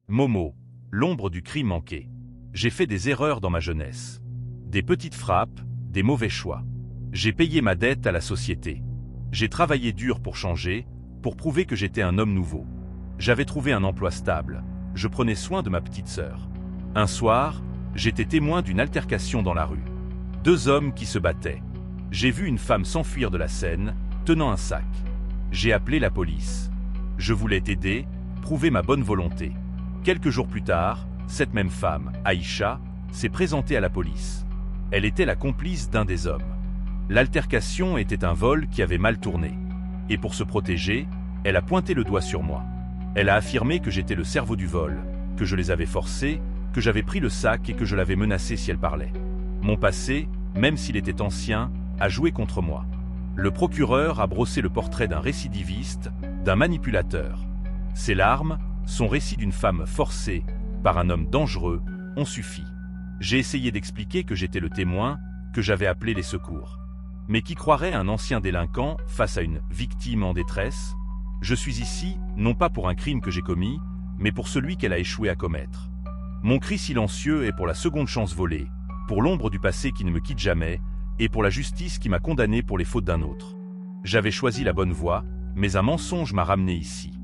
Momo, l'ombre du crime manqué. J'ai fait des erreurs dans ma jeunesse. Des petites frappes, des mauvais choix. J'ai payé ma dette à la société. J'ai travaillé dur pour changer, pour prouver que j'étais un homme nouveau. J'avais trouvé un emploi stable. Je prenais soin de ma petite sœur. Un soir, j'étais témoin d'une altercation dans la rue. Deux hommes qui se battaient. J'ai vu une femme s'enfuir de la scène, tenant un sac. J'ai appelé la police. Je voulais t'aider, prouver ma bonne volonté. Quelques jours plus tard, cette même femme, Aïcha, s'est présentée à la police. Elle était la complice d'un des hommes. L'altercation était un vol qui avait mal tourné. Et pour se protéger, elle a pointé le doigt sur moi. Elle a affirmé que j'étais le cerveau du vol, que je les avais forcés, que j'avais pris le sac et que je l'avais menacée si elle parlait. Mon passé, même s'il était ancien, a joué contre moi. Le procureur a brossé le portrait d'un récidiviste, d'un manipulateur. Ses larmes, son récit d'une femme forcée par un homme dangereux, ont suffi. J'ai essayé d'expliquer que j'étais le témoin, que j'avais appelé les secours. Mais qui croirait un ancien délinquant face à une victime en détresse? Je suis ici, non pas pour un crime que j'ai commis, mais pour celui qu'elle a échoué à commettre. Mon cri silencieux est pour la seconde chance volée, pour l'ombre du passé qui ne me quitte jamais, et pour la justice qui m'a condamné pour les fautes d'un autre. J'avais choisi la bonne voie, mais un mensonge m'a ramené ici.